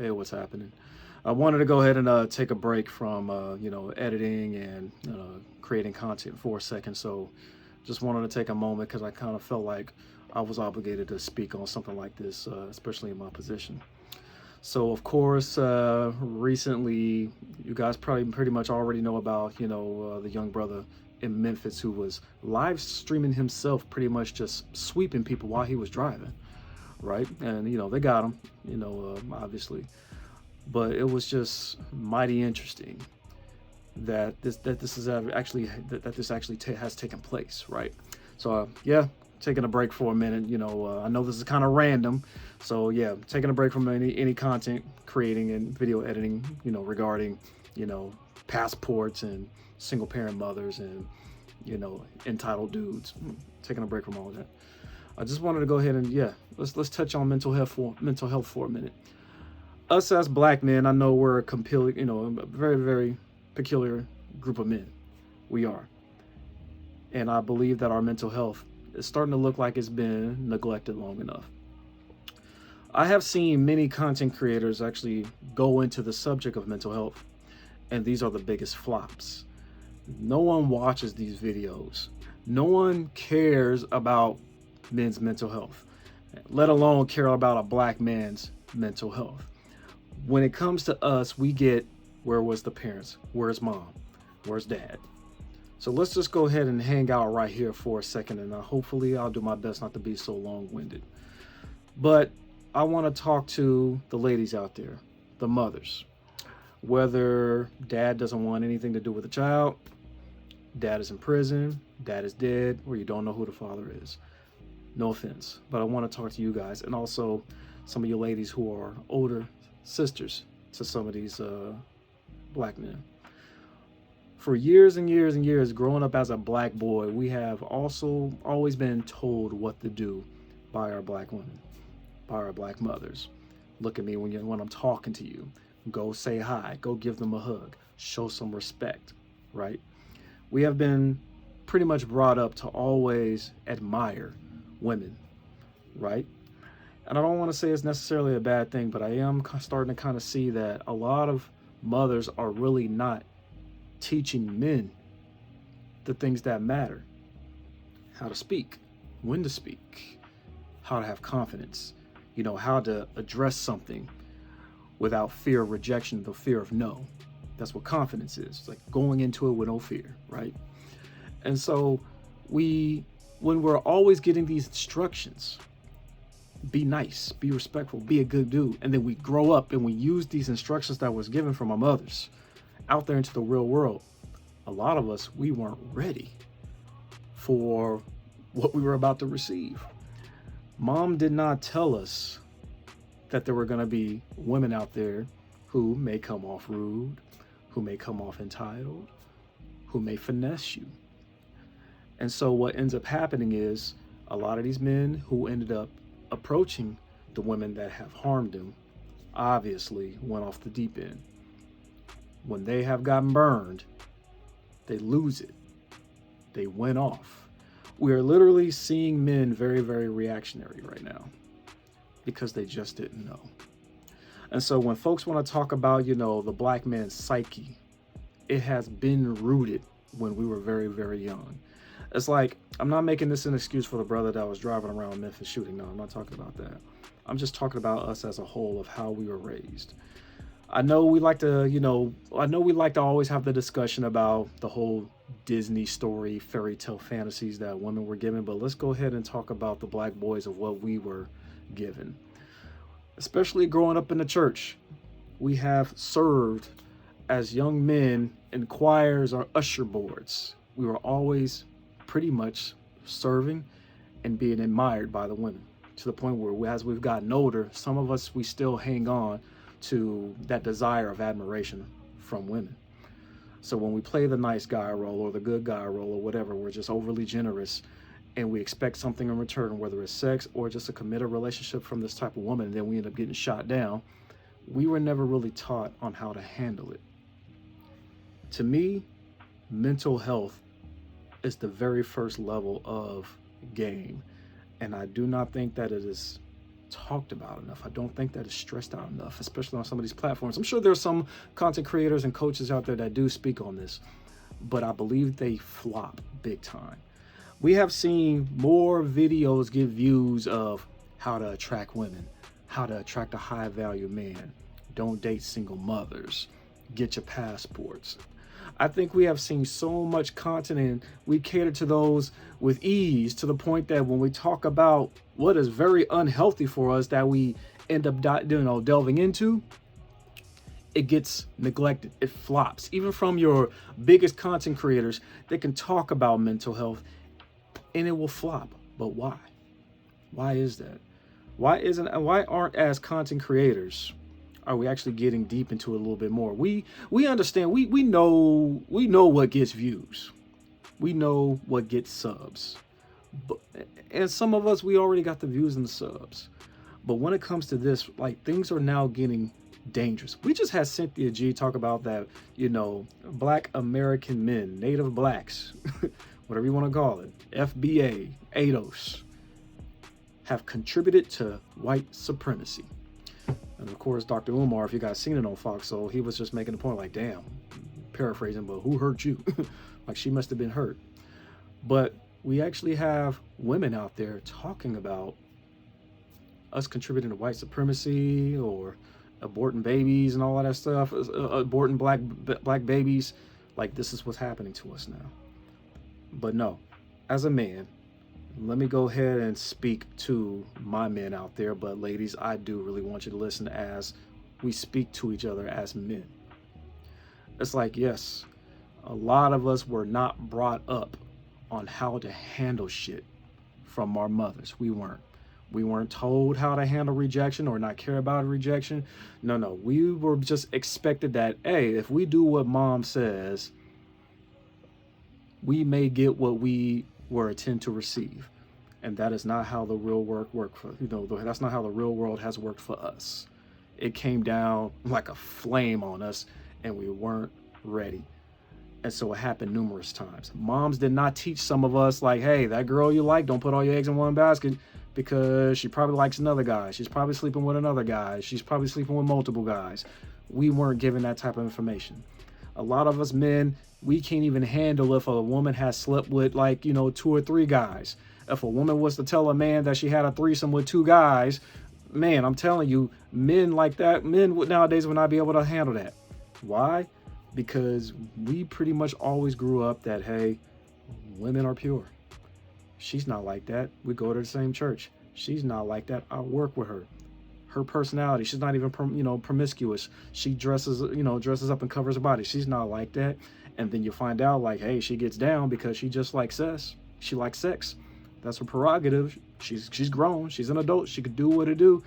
Hey, what's happening? I wanted to go ahead and take a break from editing and creating content for a second. So just wanted to take a moment because I kind of felt like I was obligated to speak on something like this, especially in my position. So of course, recently you guys probably pretty much already know about the young brother in Memphis who was live streaming himself, pretty much just sweeping people while he was driving, right? And they got him, obviously, but it was just mighty interesting that this is actually that this actually has taken place, right? So yeah, taking a break for a minute. I know this is kind of random, so yeah, taking a break from any content creating and video editing, regarding you know passports and single parent mothers and entitled dudes. Taking a break from all of that. I just wanted to go ahead and yeah, let's touch on mental health for a minute. Us as black men, I know we're a very very peculiar group of men. We are, and I believe that our mental health is starting to look like it's been neglected long enough. I have seen many content creators actually go into the subject of mental health, and these are the biggest flops. No one watches these videos. No one cares about men's mental health, let alone care about a black man's mental health. When it comes to us, we get where was the parents? Where's mom? Where's dad? So let's just go ahead and hang out right here for a second, and hopefully I'll do my best not to be so long-winded. But I want to talk to the ladies out there, the mothers. Whether dad doesn't want anything to do with the child, dad is in prison, dad is dead, or you don't know who the father is. No offense, but I want to talk to you guys and also some of you ladies who are older sisters to some of these black men. For years and years and years, growing up as a black boy, we have also always been told what to do by our black women, by our black mothers. Look at me when I'm talking to you. Go say hi. Go give them a hug. Show some respect, right? We have been pretty much brought up to always admire women, right? And I don't want to say it's necessarily a bad thing, but I am starting to kind of see that a lot of mothers are really not teaching men the things that matter: how to speak, when to speak, how to have confidence, how to address something without fear of rejection, the fear of no. That's what confidence is. It's like going into it with no fear, right? And so we, when we're always getting these instructions, be nice, be respectful, be a good dude, and then we grow up and we use these instructions that was given from our mothers out there into the real world. A lot of us, we weren't ready for what we were about to receive. Mom did not tell us that there were going to be women out there who may come off rude, who may come off entitled, who may finesse you. And so what ends up happening is a lot of these men who ended up approaching the women that have harmed them obviously went off the deep end. When they have gotten burned, they lose it. They went off. We are literally seeing men very, very reactionary right now because they just didn't know. And so when folks want to talk about, the black man's psyche, it has been rooted when we were very, very young. It's like, I'm not making this an excuse for the brother that was driving around Memphis shooting. No, I'm not talking about that. I'm just talking about us as a whole of how we were raised. I know we like to always have the discussion about the whole Disney story, fairy tale fantasies that women were given, but let's go ahead and talk about the black boys of what we were given. Especially growing up in the church, we have served as young men in choirs or usher boards. We were always pretty much serving and being admired by the women to the point where as we've gotten older, some of us, we still hang on to that desire of admiration from women. So when we play the nice guy role or the good guy role or whatever, we're just overly generous and we expect something in return, whether it's sex or just a committed relationship from this type of woman, and then we end up getting shot down. We were never really taught on how to handle it. To me, mental health is the very first level of game, and I do not think that it is talked about enough. I don't think that is stressed out enough, especially on some of these platforms. I'm sure there's some content creators and coaches out there that do speak on this, but I believe they flop big time. We have seen more videos get views of how to attract women, how to attract a high value man, don't date single mothers, get your passports. I think we have seen so much content and we cater to those with ease to the point that when we talk about what is very unhealthy for us that we end up delving into, it gets neglected. It flops. Even from your biggest content creators, they can talk about mental health and it will flop. But why? Why is that? Why aren't, as content creators, are we actually getting deep into it a little bit more? We understand, we know what gets views. We know what gets subs. But, and some of us, we already got the views and the subs. But when it comes to this, like, things are now getting dangerous. We just had Cynthia G talk about that, Black American men, Native Blacks, whatever you want to call it, FBA, ADOS, have contributed to white supremacy. And of course, Dr. Umar, if you guys seen it on Fox, so he was just making the point like, damn, paraphrasing, but who hurt you? Like, she must have been hurt. But we actually have women out there talking about us contributing to white supremacy or aborting babies and all of that stuff, aborting black babies. Like, this is what's happening to us now. But no, as a man, let me go ahead and speak to my men out there. But ladies, I do really want you to listen as we speak to each other as men. It's like, yes, a lot of us were not brought up on how to handle shit from our mothers. We weren't told how to handle rejection or not care about rejection. No, we were just expected that, hey, if we do what mom says, we may get what we were intended to receive. And that is not how the real work worked for, that's not how the real world has worked for us. It came down like a flame on us and we weren't ready. And so it happened numerous times. Moms did not teach some of us like, hey, that girl you like, don't put all your eggs in one basket because she probably likes another guy. She's probably sleeping with another guy. She's probably sleeping with multiple guys. We weren't given that type of information. A lot of us men, we can't even handle if a woman has slept with 2 or 3 guys. If a woman was to tell a man that she had a threesome with 2 guys, man, I'm telling you, men like that, men nowadays would not be able to handle that. Why? Because we pretty much always grew up that, hey, women are pure. She's not like that. We go to the same church. She's not like that. I work with her. Her personality, she's not even promiscuous. She dresses up and covers her body. She's not like that. And then you find out like, hey, she gets down because she just likes sex. She likes sex. That's her prerogative. She's grown. She's an adult. She could do what it do.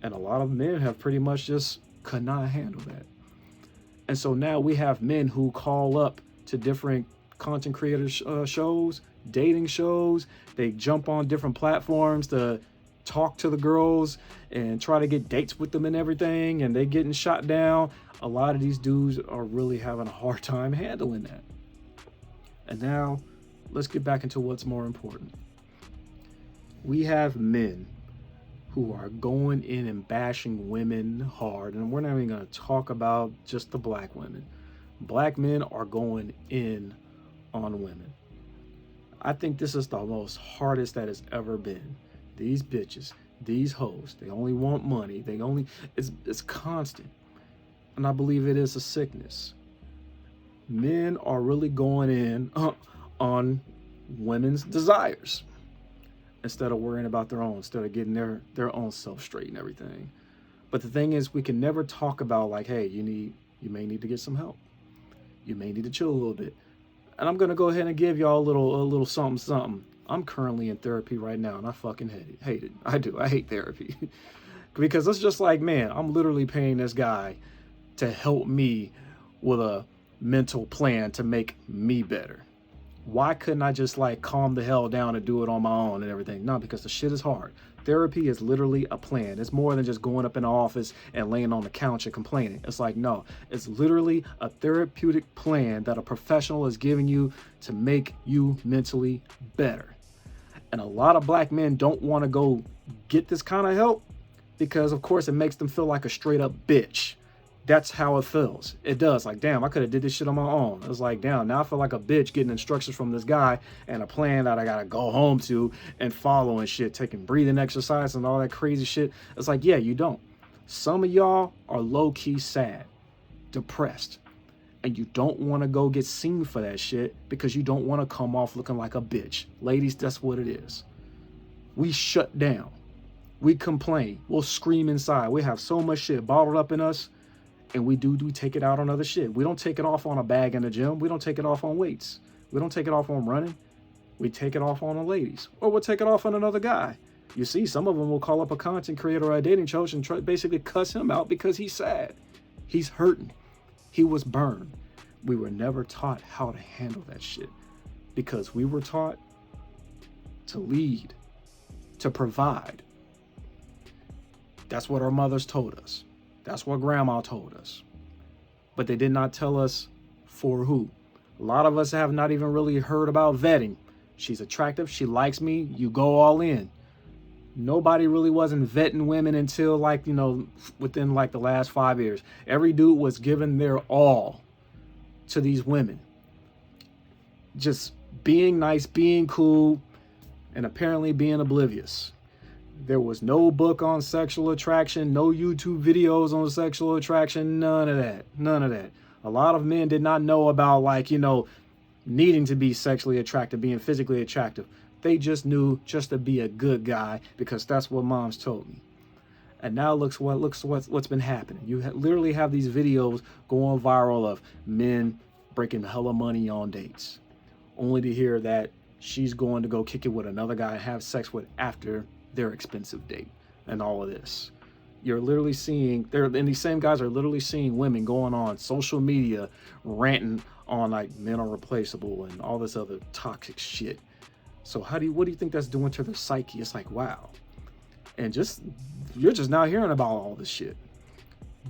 And a lot of men have pretty much just could not handle that. And so now we have men who call up to different content creators shows, dating shows. They jump on different platforms to talk to the girls and try to get dates with them and everything. And they getting shot down. A lot of these dudes are really having a hard time handling that. And now let's get back into what's more important. We have men who are going in and bashing women hard. And we're not even going to talk about just the black women. Black men are going in on women. I think this is the most hardest that has ever been. These bitches, these hoes, they only want money. It's constant. And I believe it is a sickness. Men are really going in on women's desires instead of worrying about their own, instead of getting their own self straight and everything. But the thing is, we can never talk about like, hey, you may need to get some help. You may need to chill a little bit. And I'm gonna go ahead and give y'all a little something. I'm currently in therapy right now, and I fucking hate it. I do. I hate therapy because it's just like, man, I'm literally paying this guy to help me with a mental plan to make me better. Why couldn't I just calm the hell down and do it on my own and everything? No, because the shit is hard. Therapy is literally a plan. It's more than just going up in the office and laying on the couch and complaining. It's like, no, it's literally a therapeutic plan that a professional is giving you to make you mentally better. And a lot of black men don't want to go get this kind of help because of course it makes them feel like a straight up bitch. That's how it feels. It does. Like, damn, I could have did this shit on my own. It was like, damn, now I feel like a bitch getting instructions from this guy and a plan that I gotta go home to and follow and shit, taking breathing exercise and all that crazy shit. It's like, yeah, you don't. Some of y'all are low-key sad, depressed, and you don't want to go get seen for that shit because you don't want to come off looking like a bitch. Ladies, that's what it is. We shut down. We complain. We'll scream inside. We have so much shit bottled up in us, and we take it out on other shit. We don't take it off on a bag in the gym. We don't take it off on weights. We don't take it off on running. We take it off on the ladies, or we'll take it off on another guy. You see, some of them will call up a content creator or a dating coach and basically cuss him out because he's sad. He's hurting. He was burned. We were never taught how to handle that shit because we were taught to lead, to provide. That's what our mothers told us. That's what grandma told us. But they did not tell us for who. A lot of us have not even really heard about vetting. She's attractive. She likes me. You go all in. Nobody really wasn't vetting women until within the last 5 years. Every dude was giving their all to these women. Just being nice, being cool, and apparently being oblivious. There was no book on sexual attraction, no YouTube videos on sexual attraction, none of that. None of that. A lot of men did not know about needing to be sexually attractive, being physically attractive. They just knew just to be a good guy because that's what moms told me. And now what's been happening. You literally have these videos going viral of men breaking hella money on dates, only to hear that she's going to go kick it with another guy and have sex with after their expensive date and all of this. You're literally seeing and these same guys are literally seeing women going on social media ranting on men are replaceable and all this other toxic shit. So what do you think that's doing to their psyche? It's like, wow. And you're just now hearing about all this shit.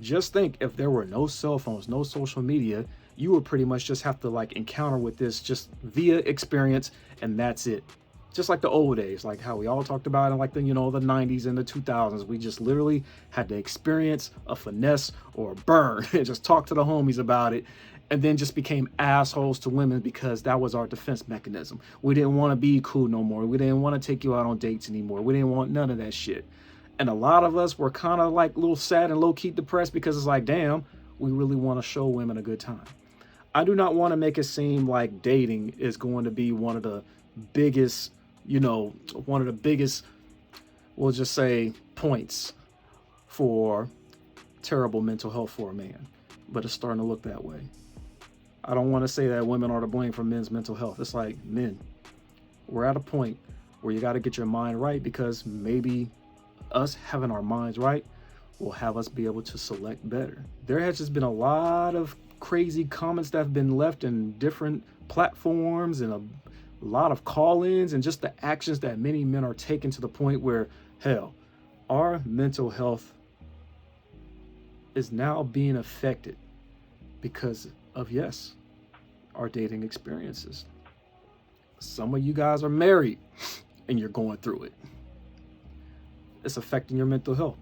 Just think, if there were no cell phones, no social media, you would pretty much just have to encounter with this just via experience, and that's it. Just like the old days, like how we all talked about in the 90s and the 2000s. We just literally had to experience a finesse or a burn and just talk to the homies about it, and then just became assholes to women because that was our defense mechanism. We didn't want to be cool no more. We didn't want to take you out on dates anymore. We didn't want none of that shit. And a lot of us were kind of a little sad and low-key depressed because it's like, damn, we really want to show women a good time. I do not want to make it seem like dating is going to be one of the biggest, we'll just say, points for terrible mental health for a man. But it's starting to look that way. I don't want to say that women are to blame for men's mental health. It's like, men, we're at a point where you got to get your mind right, because maybe us having our minds right will have us be able to select better. There has just been a lot of crazy comments that have been left in different platforms and a lot of call-ins and just the actions that many men are taking to the point where, hell, our mental health is now being affected because of, yes, our dating experiences. Some of you guys are married and you're going through it. It's affecting your mental health.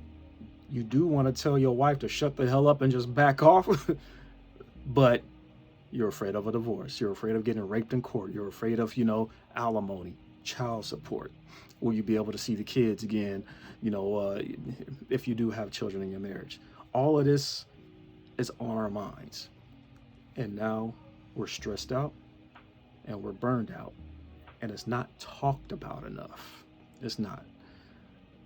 You do want to tell your wife to shut the hell up and just back off, but you're afraid of a divorce. You're afraid of getting raped in court. You're afraid of, alimony, child support. Will you be able to see the kids again, if you do have children in your marriage? All of this is on our minds. And now we're stressed out and we're burned out. And it's not talked about enough. It's not.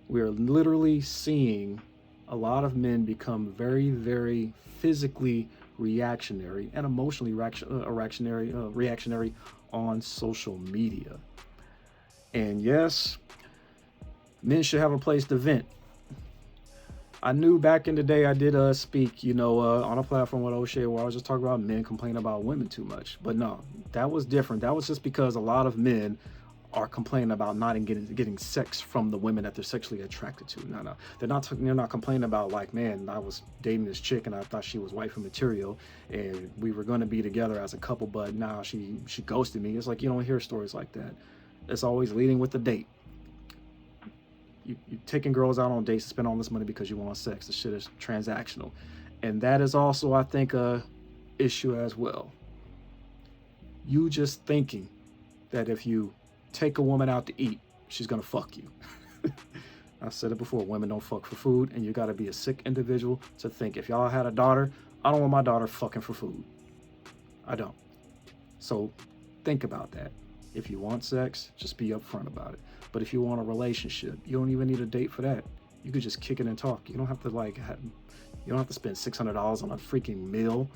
We're literally seeing a lot of men become very, very physically reactionary and emotionally reactionary on social media. And yes, men should have a place to vent. I knew back in the day I did speak, on a platform with O'Shea where I was just talking about men complaining about women too much. But no, that was different. That was just because a lot of men are complaining about not getting sex from the women that they're sexually attracted to. No, they're not complaining about man, I was dating this chick and I thought she was wifey material and we were going to be together as a couple, but now she ghosted me. It's like, you don't hear stories like that. It's always leading with the date. You taking girls out on dates to spend all this money because you want sex. The shit is transactional. And that is also, I think, a issue as well. You just thinking that if you take a woman out to eat, she's gonna fuck you. I've said it before, women don't fuck for food, and you gotta be a sick individual to think, if y'all had a daughter, I don't want my daughter fucking for food. I don't. So think about that. If you want sex, just be upfront about it. But if you want a relationship, you don't even need a date for that. You could just kick it and talk. You don't have to you don't have to spend $600 on a freaking meal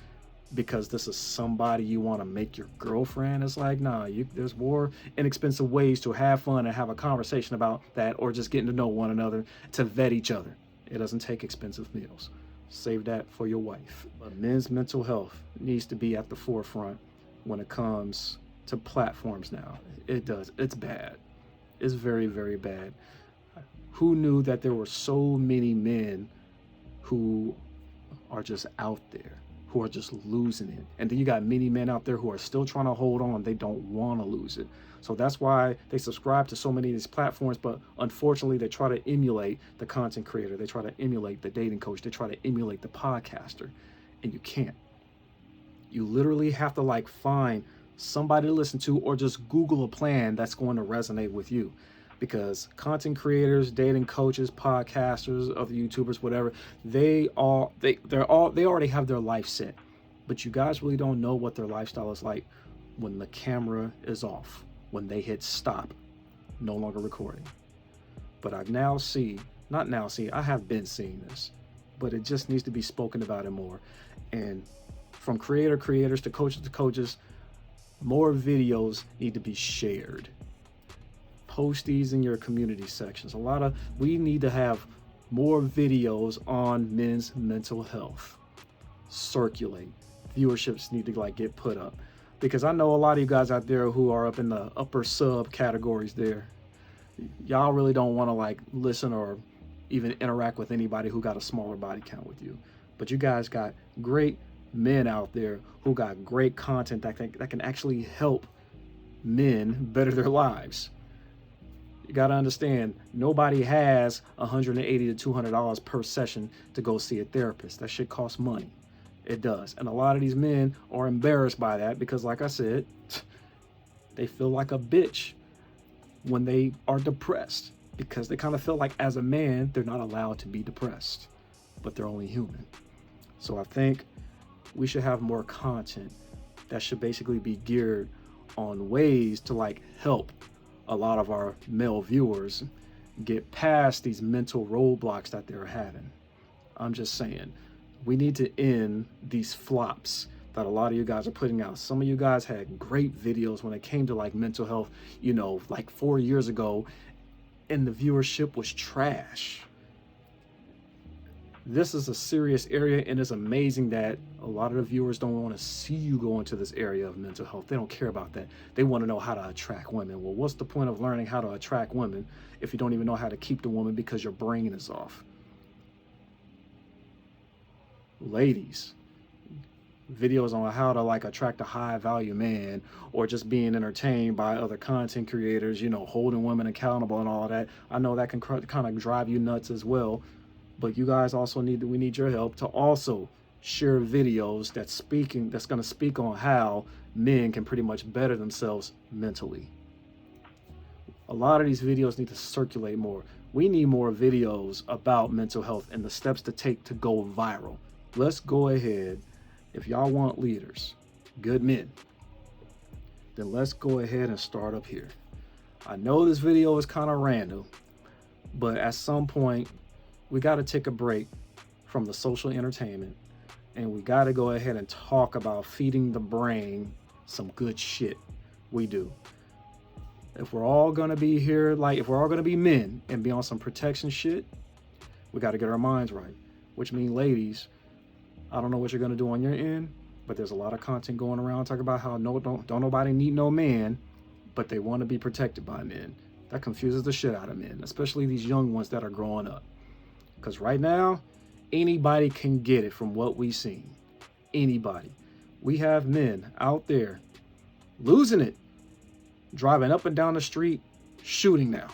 because this is somebody you want to make your girlfriend. It's like, nah, there's more inexpensive ways to have fun and have a conversation about that, or just getting to know one another, to vet each other. It doesn't take expensive meals. Save that for your wife. But men's mental health needs to be at the forefront when it comes to platforms now. It does. It's bad. It's very, very bad. Who knew that there were so many men who are just out there, who are just losing it? And then you got many men out there who are still trying to hold on. They don't want to lose it. So that's why they subscribe to so many of these platforms. But unfortunately, they try to emulate the content creator. They try to emulate the dating coach. They try to emulate the podcaster. And you can't. You literally have to like find somebody to listen to, or just Google a plan that's going to resonate with you. Because content creators, dating coaches, podcasters, other YouTubers, whatever, they already have their life set. But you guys really don't know what their lifestyle is like when the camera is off, when they hit stop, no longer recording. But I have been seeing this, but it just needs to be spoken about it more. And from creators to coaches, more videos need to be shared. Post these in your community sections. We need to have more videos on men's mental health. Circulate. Viewerships need to get put up. Because I know a lot of you guys out there who are up in the upper sub categories there. Y'all really don't want to listen or even interact with anybody who got a smaller body count with you. But you guys got great men out there who got great content that can actually help men better their lives. You got to understand, nobody has $180 to $200 per session to go see a therapist. That shit costs money. It does. And a lot of these men are embarrassed by that because, like I said, they feel like a bitch when they are depressed, because they kind of feel like as a man, they're not allowed to be depressed, but they're only human. So I think we should have more content that should basically be geared on ways to help a lot of our male viewers get past these mental roadblocks that they're having. I'm just saying, we need to end these flops that a lot of you guys are putting out. Some of you guys had great videos when it came to mental health, 4 years ago, and the viewership was trash. This is a serious area, and it's amazing that a lot of the viewers don't want to see you go into this area of mental health. They don't care about that. They want to know how to attract women. Well, what's the point of learning how to attract women if you don't even know how to keep the woman because your brain is off? Ladies, videos on how to attract a high value man, or just being entertained by other content creators, holding women accountable and all that. I know that can kind of drive you nuts as well. But you guys also we need your help to also share videos that's going to speak on how men can pretty much better themselves mentally. A lot of these videos need to circulate more. We need more videos about mental health and the steps to take to go viral. Let's go ahead. If y'all want leaders, good men, then let's go ahead and start up here. I know this video is kind of random, but at some point, we got to take a break from the social entertainment, and we got to go ahead and talk about feeding the brain some good shit. We do. If we're all going to be here, if we're all going to be men and be on some protection shit, we got to get our minds right. Which means, ladies, I don't know what you're going to do on your end, but there's a lot of content going around talking about how don't nobody need no man, but they want to be protected by men. That confuses the shit out of men, especially these young ones that are growing up. Because right now, anybody can get it from what we've seen. Anybody. We have men out there losing it, driving up and down the street, shooting now.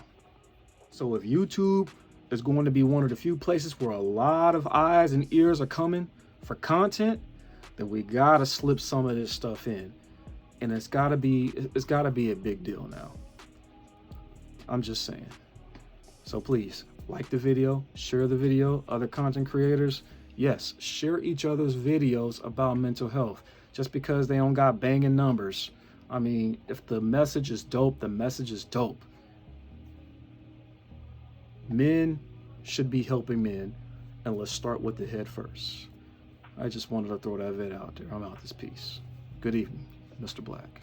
So if YouTube is going to be one of the few places where a lot of eyes and ears are coming for content, then we gotta slip some of this stuff in. And it's gotta be a big deal now. I'm just saying. So please like the video, share the video, other content creators. Yes, share each other's videos about mental health. Just because they don't got banging numbers. I mean, if the message is dope, the message is dope. Men should be helping men, and let's start with the head first. I just wanted to throw that vid out there. I'm out this piece. Good evening, Mr. Black.